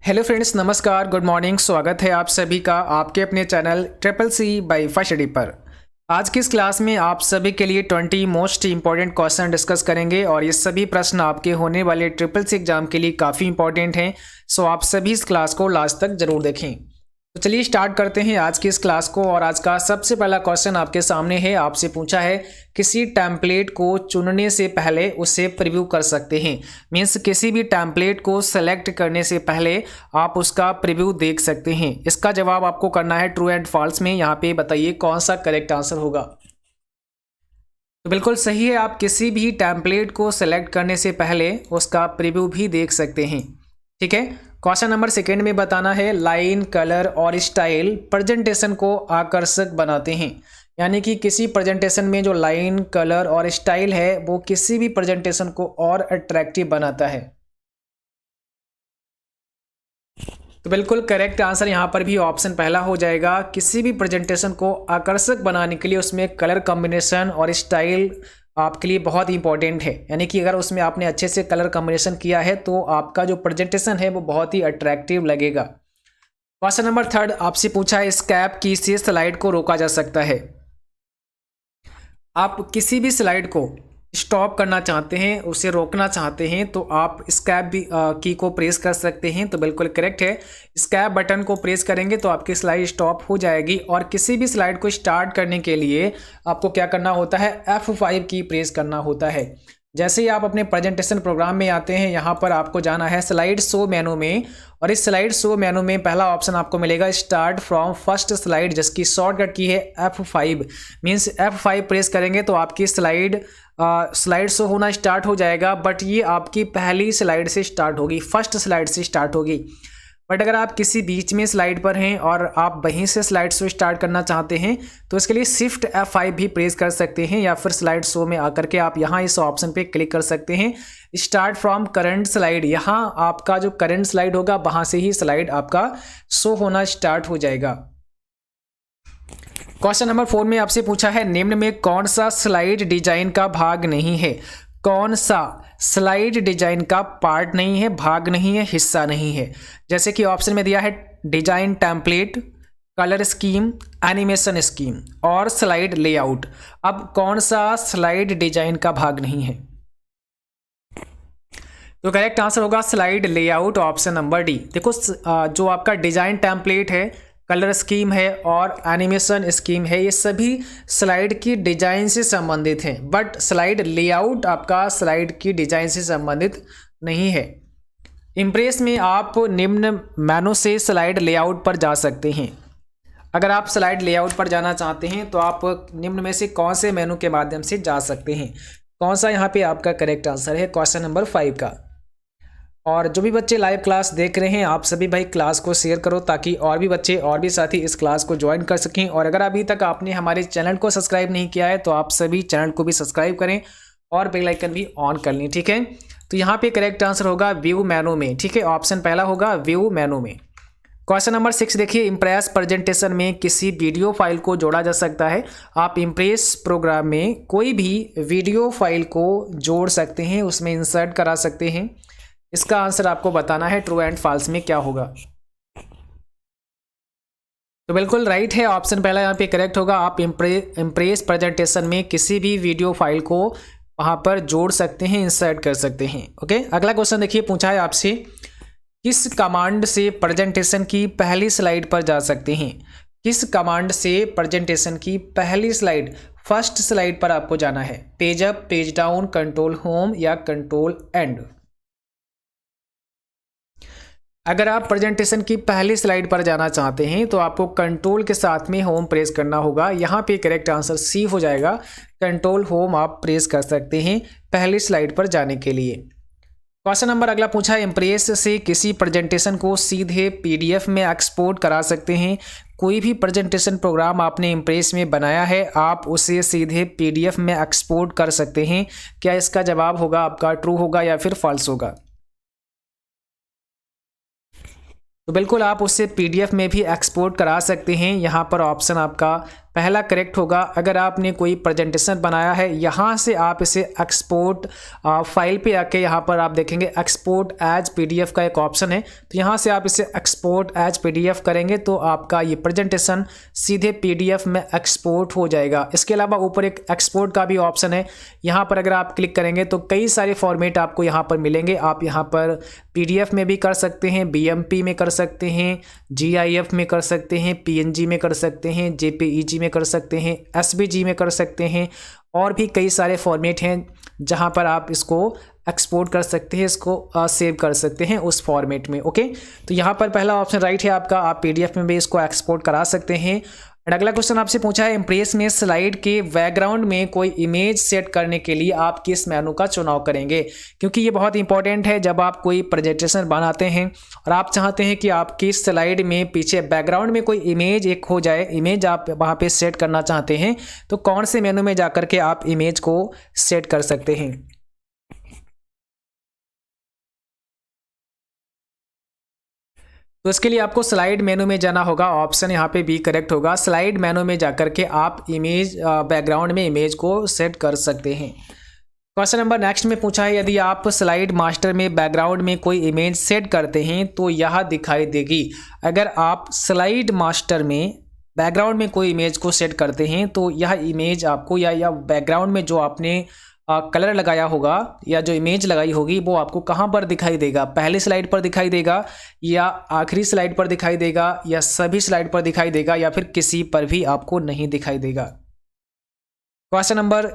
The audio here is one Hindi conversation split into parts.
हेलो फ्रेंड्स, नमस्कार, गुड मॉर्निंग। स्वागत है आप सभी का आपके अपने channel triple C by first पर। आज की इस क्लास में आप सभी के लिए 20 मोस्ट इंपॉर्टेंट क्वेश्चन डिस्कस करेंगे और ये सभी प्रश्न आपके होने वाले ट्रिपल सी एग्जाम के लिए काफ़ी इंपॉर्टेंट हैं। सो आप सभी इस क्लास को लास्ट तक जरूर देखें। तो चलिए स्टार्ट करते हैं आज की इस क्लास को। और आज का सबसे पहला क्वेश्चन आपके सामने है। आपसे पूछा है किसी टेम्पलेट को चुनने से पहले उसे प्रीव्यू कर सकते हैं। मीन्स किसी भी टेम्पलेट को सेलेक्ट करने से पहले आप उसका प्रीव्यू देख सकते हैं। इसका जवाब आपको करना है ट्रू एंड फॉल्स में। यहाँ पे बताइए कौन सा करेक्ट आंसर होगा। तो बिल्कुल सही है, आप किसी भी टेम्पलेट को सेलेक्ट करने से पहले उसका प्रीव्यू भी देख सकते हैं। ठीक है। क्वेश्चन नंबर सेकेंड में बताना है लाइन, कलर और स्टाइल प्रेजेंटेशन को आकर्षक बनाते हैं। यानी कि किसी प्रेजेंटेशन में जो लाइन, कलर और स्टाइल है वो किसी भी प्रेजेंटेशन को और अट्रैक्टिव बनाता है। तो बिल्कुल करेक्ट आंसर यहाँ पर भी ऑप्शन पहला हो जाएगा। किसी भी प्रेजेंटेशन को आकर्षक बनाने के लिए उसमें कलर कॉम्बिनेशन और स्टाइल आपके लिए बहुत इंपॉर्टेंट है। यानी कि अगर उसमें आपने अच्छे से कलर कॉम्बिनेशन किया है तो आपका जो प्रेजेंटेशन है वो बहुत ही अट्रैक्टिव लगेगा। क्वेश्चन नंबर थर्ड आपसे पूछा है स्कैप की से स्लाइड को रोका जा सकता है। आप किसी भी स्लाइड को स्टॉप करना चाहते हैं, उसे रोकना चाहते हैं तो आप स्कैप भी की को प्रेस कर सकते हैं। तो बिल्कुल करेक्ट है, स्कैप बटन को प्रेस करेंगे तो आपकी स्लाइड स्टॉप हो जाएगी। और किसी भी स्लाइड को स्टार्ट करने के लिए आपको क्या करना होता है, F5 की प्रेस करना होता है। जैसे ही आप अपने प्रेजेंटेशन प्रोग्राम में आते हैं, यहाँ पर आपको जाना है स्लाइड शो मेनू में। और इस स्लाइड शो मेनू में पहला ऑप्शन आपको मिलेगा स्टार्ट फ्रॉम फर्स्ट स्लाइड, जिसकी शॉर्टकट की है F5। मीन्स F5 प्रेस करेंगे तो आपकी स्लाइड शो होना स्टार्ट हो जाएगा। बट ये आपकी पहली स्लाइड से स्टार्ट होगी, फर्स्ट स्लाइड से स्टार्ट होगी। बट अगर आप किसी बीच में स्लाइड पर हैं और आप वहीं से स्लाइड शो स्टार्ट करना चाहते हैं तो इसके लिए शिफ्ट F5 भी प्रेस कर सकते हैं, या फिर स्लाइड शो में आकर के आप यहाँ इस ऑप्शन पे क्लिक कर सकते हैं स्टार्ट फ्रॉम करंट स्लाइड। यहाँ आपका जो करंट स्लाइड होगा वहाँ से ही स्लाइड आपका शो होना स्टार्ट हो जाएगा। क्वेश्चन नंबर 4 में आपसे पूछा है निम्न में कौन सा स्लाइड डिजाइन का भाग नहीं है। कौन सा स्लाइड डिजाइन का पार्ट नहीं है, भाग नहीं है, हिस्सा नहीं है। जैसे कि ऑप्शन में दिया है design template, colour scheme, animation scheme और स्लाइड लेआउट। अब कौन सा स्लाइड डिजाइन का भाग नहीं है? तो करेक्ट आंसर होगा slide layout, option number D. देखो जो आपका डिजाइन टेम्पलेट है, कलर स्कीम है और एनिमेशन स्कीम है, ये सभी स्लाइड की डिजाइन से संबंधित हैं। बट स्लाइड लेआउट आपका स्लाइड की डिजाइन से संबंधित नहीं है। इम्प्रेस में आप निम्न मेनू से स्लाइड लेआउट पर जा सकते हैं। अगर आप स्लाइड लेआउट पर जाना चाहते हैं तो आप निम्न में से कौन से मेनू के माध्यम से जा सकते हैं? कौन सा यहाँ पे आपका करेक्ट आंसर है क्वेश्चन नंबर 5 का। और जो भी बच्चे लाइव क्लास देख रहे हैं आप सभी भाई क्लास को शेयर करो ताकि और भी बच्चे और भी साथी इस क्लास को ज्वाइन कर सकें। और अगर अभी तक आपने हमारे चैनल को सब्सक्राइब नहीं किया है तो आप सभी चैनल को भी सब्सक्राइब करें और बेल आइकन भी ऑन कर लें। ठीक है। तो यहाँ पे करेक्ट आंसर होगा व्यू मेनू में। ठीक है, ऑप्शन पहला होगा व्यू मेनू में। क्वेश्चन नंबर 6 देखिए इम्प्रेस प्रेजेंटेशन में किसी वीडियो फाइल को जोड़ा जा सकता है। आप इम्प्रेस प्रोग्राम में कोई भी वीडियो फाइल को जोड़ सकते हैं, उसमें इंसर्ट करा सकते हैं। इसका आंसर आपको बताना है ट्रू एंड फॉल्स में क्या होगा। तो बिल्कुल राइट है, ऑप्शन पहला यहाँ पे करेक्ट होगा। आप इम्प्रेस प्रेजेंटेशन में किसी भी वीडियो फाइल को वहाँ पर जोड़ सकते हैं, इंसर्ट कर सकते हैं। ओके, अगला क्वेश्चन देखिए पूछा है आपसे किस कमांड से प्रेजेंटेशन की पहली स्लाइड पर जा सकते हैं। किस कमांड से प्रेजेंटेशन की पहली स्लाइड, फर्स्ट स्लाइड पर आपको जाना है? Page up, page down, control home या कंट्रोल एंड। अगर आप प्रेजेंटेशन की पहली स्लाइड पर जाना चाहते हैं तो आपको कंट्रोल के साथ में होम प्रेस करना होगा। यहाँ पे करेक्ट आंसर सी हो जाएगा, कंट्रोल होम आप प्रेस कर सकते हैं पहली स्लाइड पर जाने के लिए। क्वेश्चन नंबर अगला पूछा है इम्प्रेस से किसी प्रेजेंटेशन को सीधे PDF में एक्सपोर्ट करा सकते हैं। कोई भी प्रेजेंटेशन प्रोग्राम आपने इम्प्रेस में बनाया है, आप उसे सीधे PDF में एक्सपोर्ट कर सकते हैं। क्या इसका जवाब होगा आपका ट्रू होगा या फिर फॉल्स होगा? तो बिल्कुल आप उससे PDF में भी एक्सपोर्ट करा सकते हैं। यहाँ पर ऑप्शन आपका पहला करेक्ट होगा। अगर आपने कोई प्रेजेंटेशन बनाया है, यहाँ से आप इसे एक्सपोर्ट फाइल पे आके यहाँ पर आप देखेंगे एक्सपोर्ट एज पीडीएफ का एक ऑप्शन है, तो यहाँ से आप इसे एक्सपोर्ट एज पीडीएफ करेंगे तो आपका ये प्रेजेंटेशन सीधे पीडीएफ में एक्सपोर्ट हो जाएगा। इसके अलावा ऊपर एक एक्सपोर्ट का भी ऑप्शन है, यहाँ पर अगर आप क्लिक करेंगे तो कई सारे फॉर्मेट आपको यहाँ पर मिलेंगे। आप यहाँ पर पीडीएफ में भी कर सकते हैं, बीएमपी में कर सकते हैं, जीआईएफ में कर सकते हैं, पीएनजी में कर सकते हैं, जेपीईजी में कर सकते हैं, एसवीजी में कर सकते हैं, और भी कई सारे फॉर्मेट हैं जहां पर आप इसको एक्सपोर्ट कर सकते हैं, इसको सेव कर सकते हैं उस फॉर्मेट में। ओके, तो यहाँ पर पहला ऑप्शन राइट है आपका, आप पीडीएफ में भी इसको एक्सपोर्ट करा सकते हैं। और अगला क्वेश्चन आपसे पूछा है, इम्प्रेस में स्लाइड के बैकग्राउंड में कोई इमेज सेट करने के लिए आप किस मेनू का चुनाव करेंगे? क्योंकि ये बहुत इंपॉर्टेंट है जब आप कोई प्रेजेंटेशन बनाते हैं और आप चाहते हैं कि आपकी स्लाइड में पीछे बैकग्राउंड में कोई इमेज एक हो जाए, इमेज आप वहाँ पे सेट करना चाहते हैं, तो कौन से मेनू में जाकर के आप इमेज को सेट कर सकते हैं? तो इसके लिए आपको स्लाइड मेनू में जाना होगा, ऑप्शन यहाँ पे बी करेक्ट होगा। स्लाइड मेनू में जाकर के आप इमेज बैकग्राउंड में इमेज को सेट कर सकते हैं। क्वेश्चन नंबर नेक्स्ट में पूछा है, यदि आप स्लाइड मास्टर में बैकग्राउंड में कोई इमेज सेट करते हैं तो यह दिखाई देगी। अगर आप स्लाइड मास्टर में बैकग्राउंड में कोई इमेज को सेट करते हैं तो यह इमेज आपको या बैकग्राउंड में जो आपने कलर लगाया होगा या जो इमेज लगाई होगी वो आपको कहाँ पर दिखाई देगा? पहली स्लाइड पर दिखाई देगा, या आखिरी स्लाइड पर दिखाई देगा, या सभी स्लाइड पर दिखाई देगा, या फिर किसी पर भी आपको नहीं दिखाई देगा? क्वेश्चन नंबर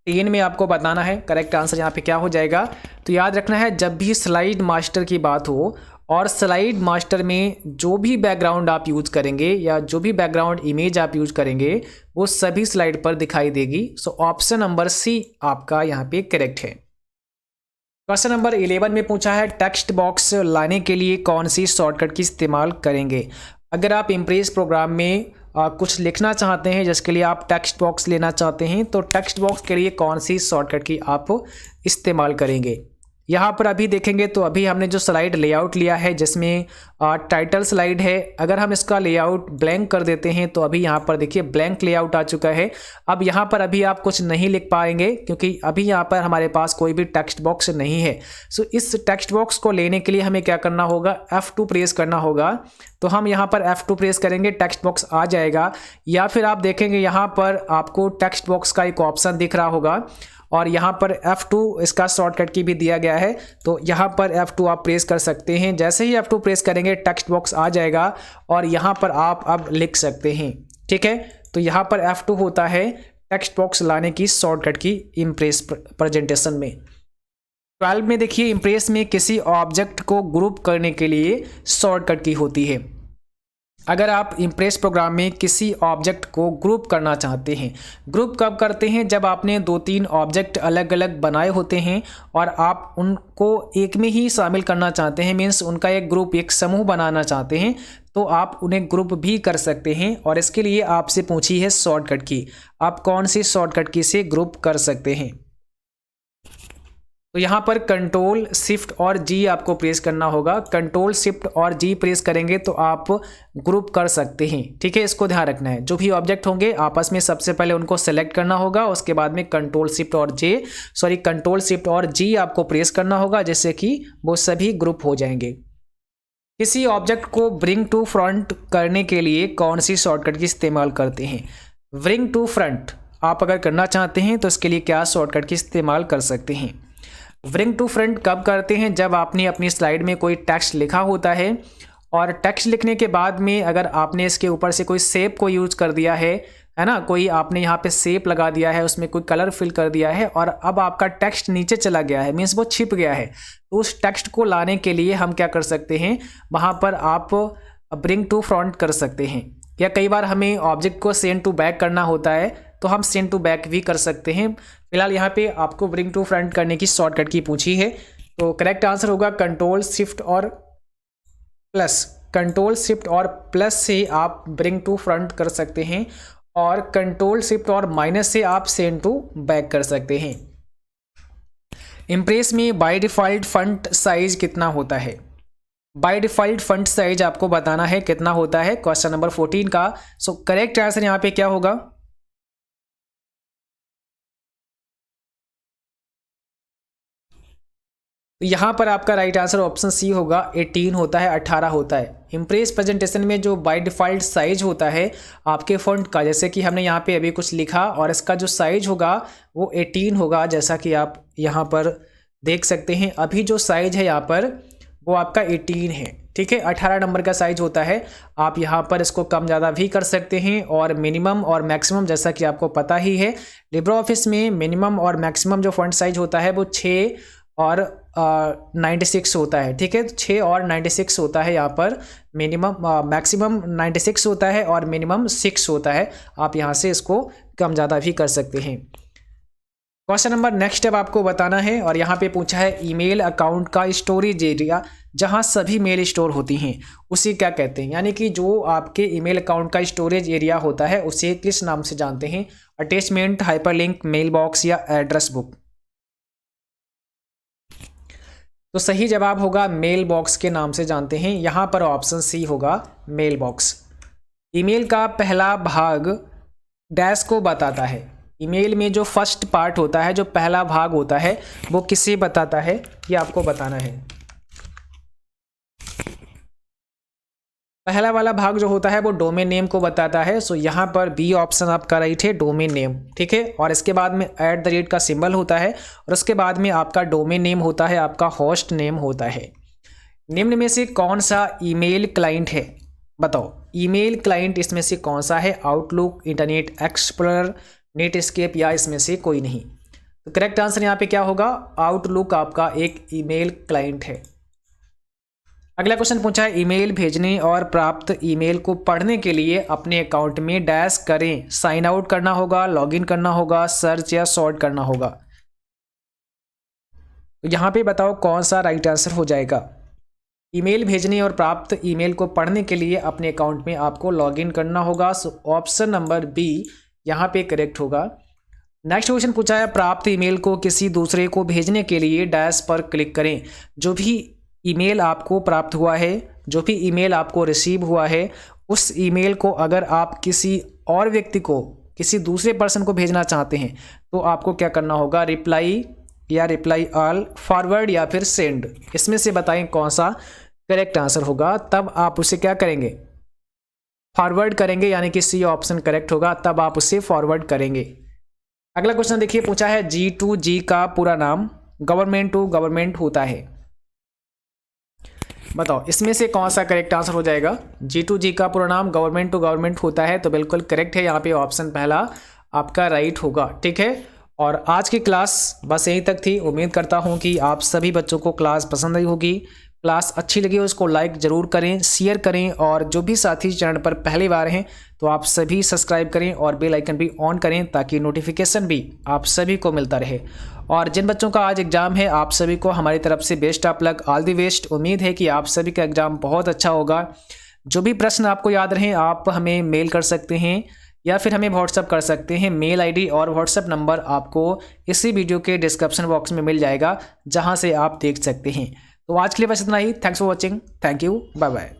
3 में आपको बताना है करेक्ट आंसर यहाँ पे क्या हो जाएगा। तो याद रखना है, जब भी स्लाइड मास्टर की बात हो और स्लाइड मास्टर में जो भी बैकग्राउंड आप यूज करेंगे या जो भी बैकग्राउंड इमेज आप यूज करेंगे वो सभी स्लाइड पर दिखाई देगी। सो ऑप्शन नंबर सी आपका यहाँ पे करेक्ट है। क्वेश्चन नंबर 11 में पूछा है, टेक्स्ट बॉक्स लाने के लिए कौन सी शॉर्टकट की इस्तेमाल करेंगे? अगर आप इम्प्रेस प्रोग्राम में कुछ लिखना चाहते हैं जिसके लिए आप टेक्स्ट बॉक्स लेना चाहते हैं तो टेक्स्ट बॉक्स के लिए कौन सी शॉर्टकट की आप इस्तेमाल करेंगे? यहाँ पर अभी देखेंगे तो अभी हमने जो स्लाइड लेआउट लिया है जिसमें टाइटल स्लाइड है, अगर हम इसका लेआउट ब्लैंक कर देते हैं तो अभी यहाँ पर देखिए ब्लैंक लेआउट आ चुका है। अब यहाँ पर अभी आप कुछ नहीं लिख पाएंगे क्योंकि अभी यहाँ पर हमारे पास कोई भी टेक्स्ट बॉक्स नहीं है। सो इस टेक्स्ट बॉक्स को लेने के लिए हमें क्या करना होगा? F2 प्रेस करना होगा। तो हम यहाँ पर F2 प्रेस करेंगे, टेक्स्ट बॉक्स आ जाएगा। या फिर आप देखेंगे यहाँ पर आपको टेक्स्ट बॉक्स का एक ऑप्शन दिख रहा होगा और यहाँ पर F2 इसका शॉर्टकट की भी दिया गया है, तो यहाँ पर F2 आप प्रेस कर सकते हैं। जैसे ही F2 प्रेस करेंगे टेक्स्ट बॉक्स आ जाएगा और यहाँ पर आप अब लिख सकते हैं। ठीक है, तो यहाँ पर F2 होता है टेक्स्ट बॉक्स लाने की शॉर्टकट की इम्प्रेस प्रेजेंटेशन में। 12 में देखिए, इम्प्रेस में किसी ऑब्जेक्ट को ग्रुप करने के लिए शॉर्टकट की होती है। अगर आप इम्प्रेस प्रोग्राम में किसी ऑब्जेक्ट को ग्रुप करना चाहते हैं, ग्रुप कब करते हैं? जब आपने 2-3 ऑब्जेक्ट अलग अलग बनाए होते हैं और आप उनको एक में ही शामिल करना चाहते हैं, मीन्स उनका एक ग्रुप, एक समूह बनाना चाहते हैं, तो आप उन्हें ग्रुप भी कर सकते हैं। और इसके लिए आपसे पूछी है शॉर्टकट की, आप कौन सी शॉर्टकट की से ग्रुप कर सकते हैं? तो यहाँ पर कंट्रोल शिफ्ट और जी आपको प्रेस करना होगा। कंट्रोल शिफ्ट और जी प्रेस करेंगे तो आप ग्रुप कर सकते हैं। ठीक है, इसको ध्यान रखना है। जो भी ऑब्जेक्ट होंगे आपस में सबसे पहले उनको सेलेक्ट करना होगा, उसके बाद में कंट्रोल शिफ्ट और जी आपको प्रेस करना होगा जिससे कि वो सभी ग्रुप हो जाएंगे। किसी ऑब्जेक्ट को ब्रिंग टू फ्रंट करने के लिए कौन सी शॉर्टकट की इस्तेमाल करते हैं? ब्रिंग टू फ्रंट आप अगर करना चाहते हैं तो इसके लिए क्या शॉर्टकट की इस्तेमाल कर सकते हैं? ब्रिंग टू फ्रंट कब करते हैं? जब आपने अपनी स्लाइड में कोई टेक्स्ट लिखा होता है और टेक्स्ट लिखने के बाद में अगर आपने इसके ऊपर से कोई शेप को यूज कर दिया है ना, कोई आपने यहाँ पे शेप लगा दिया है, उसमें कोई कलर फिल कर दिया है और अब आपका टेक्स्ट नीचे चला गया है, मीन्स वो छिप गया है, तो उस टेक्स्ट को लाने के लिए हम क्या कर सकते हैं? वहाँ पर आप ब्रिंग टू फ्रंट कर सकते हैं। या कई बार हमें ऑब्जेक्ट को सेंड टू बैक करना होता है तो हम सेंड टू बैक भी कर सकते हैं। फिलहाल यहाँ पे आपको ब्रिंग टू फ्रंट करने की शॉर्टकट की पूछी है, तो करेक्ट आंसर होगा कंट्रोल शिफ्ट और प्लस से आप ब्रिंग टू फ्रंट कर सकते हैं और कंट्रोल शिफ्ट और माइनस से आप सेंड टू बैक कर सकते हैं। इम्प्रेस में बाय डिफ़ॉल्ट फॉन्ट साइज कितना होता है? बाय डिफ़ॉल्ट फॉन्ट साइज आपको बताना है कितना होता है, क्वेश्चन नंबर 14 का। सो करेक्ट आंसर यहाँ पे क्या होगा? तो यहाँ पर आपका राइट आंसर ऑप्शन सी होगा, 18 होता है, 18 होता है। इम्प्रेस प्रेजेंटेशन में जो बाय डिफ़ॉल्ट साइज होता है आपके फ़ॉन्ट का, जैसे कि हमने यहाँ पे अभी कुछ लिखा और इसका जो साइज होगा वो 18 होगा, जैसा कि आप यहाँ पर देख सकते हैं। अभी जो साइज है यहाँ पर वो आपका 18 है, ठीक है। 18 नंबर का साइज होता है। आप यहाँ पर इसको कम ज़्यादा भी कर सकते हैं और मिनिमम और मैक्सिमम जैसा कि आपको पता ही है, लिब्रे ऑफिस में मिनिमम और मैक्सिमम जो फ़ॉन्ट साइज होता है वो 6 और 96 होता है, ठीक है। 6 और 96 होता है यहाँ पर, मिनिमम मैक्सिमम 96 होता है और मिनिमम 6 होता है। आप यहाँ से इसको कम ज़्यादा भी कर सकते हैं। क्वेश्चन नंबर नेक्स्ट अब आपको बताना है और यहाँ पे पूछा है ईमेल अकाउंट का स्टोरेज एरिया जहाँ सभी मेल स्टोर होती हैं उसे क्या कहते हैं। यानी कि जो आपके ईमेल अकाउंट का स्टोरेज एरिया होता है उसे किस नाम से जानते हैं? अटैचमेंट, हाइपरलिंक, मेल बॉक्स या एड्रेस बुक। तो सही जवाब होगा मेल बॉक्स के नाम से जानते हैं। यहाँ पर ऑप्शन सी होगा मेल बॉक्स। ईमेल का पहला भाग डैश को बताता है। ईमेल में जो फर्स्ट पार्ट होता है, जो पहला भाग होता है, वो किसे बताता है, ये आपको बताना है। पहला वाला भाग जो होता है वो डोमेन नेम को बताता है। सो यहाँ पर बी ऑप्शन आपका राइट है, डोमेन नेम, ठीक है। और इसके बाद में @ का सिंबल होता है और उसके बाद में आपका डोमेन नेम होता है, आपका होस्ट नेम होता है। निम्न में से कौन सा ईमेल क्लाइंट है? बताओ, ईमेल क्लाइंट इसमें से कौन सा है? आउटलुक, इंटरनेट एक्सप्लोरर, नेटस्केप या इसमें से कोई नहीं। तो करेक्ट आंसर यहाँ पे क्या होगा? आउटलुक आपका एक ईमेल क्लाइंट है। अगला क्वेश्चन पूछा है ईमेल भेजने और प्राप्त ईमेल को पढ़ने के लिए अपने अकाउंट में डैश करें, साइन आउट करना होगा, लॉगिन करना होगा, सर्च या सॉर्ट करना होगा। तो यहाँ पे बताओ कौन सा राइट आंसर हो जाएगा। ईमेल भेजने और प्राप्त ईमेल को पढ़ने के लिए अपने अकाउंट में आपको लॉगिन करना होगा। सो ऑप्शन नंबर बी यहाँ पे करेक्ट होगा। नेक्स्ट क्वेश्चन पूछा है प्राप्त ईमेल को किसी दूसरे को भेजने के लिए डैश पर क्लिक करें। जो भी ईमेल आपको प्राप्त हुआ है, जो भी ईमेल आपको रिसीव हुआ है, उस ईमेल को अगर आप किसी और व्यक्ति को, किसी दूसरे पर्सन को भेजना चाहते हैं तो आपको क्या करना होगा? रिप्लाई या रिप्लाई ऑल, फॉरवर्ड या फिर सेंड। इसमें से बताएं कौन सा करेक्ट आंसर होगा। तब आप उसे क्या करेंगे? फॉरवर्ड करेंगे, यानी कि सी ऑप्शन करेक्ट होगा। तब आप उसे फॉरवर्ड करेंगे। अगला क्वेश्चन देखिए, पूछा है G2G का पूरा नाम गवर्नमेंट टू गवर्नमेंट होता है। बताओ इसमें से कौन सा करेक्ट आंसर हो जाएगा। G2G का पूरा नाम गवर्नमेंट टू गवर्नमेंट होता है, तो बिल्कुल करेक्ट है। यहाँ पे ऑप्शन पहला आपका राइट होगा, ठीक है। और आज की क्लास बस यहीं तक थी। उम्मीद करता हूँ कि आप सभी बच्चों को क्लास पसंद आई होगी। क्लास अच्छी लगी हो उसको लाइक ज़रूर करें, शेयर करें और जो भी साथी चैनल पर पहली बार हैं तो आप सभी सब्सक्राइब करें और बेल आइकन भी ऑन करें ताकि नोटिफिकेशन भी आप सभी को मिलता रहे। और जिन बच्चों का आज एग्ज़ाम है आप सभी को हमारी तरफ से best of luck, all the best. उम्मीद है कि आप सभी का एग्ज़ाम बहुत अच्छा होगा। जो भी प्रश्न आपको याद रहें आप हमें मेल कर सकते हैं या फिर हमें व्हाट्सअप कर सकते हैं। मेल आईडी और व्हाट्सअप नंबर आपको इसी वीडियो के डिस्क्रिप्शन बॉक्स में मिल जाएगा, जहां से आप देख सकते हैं। तो आज के लिए बस इतना ही। Thanks for watching. Thank you, bye bye.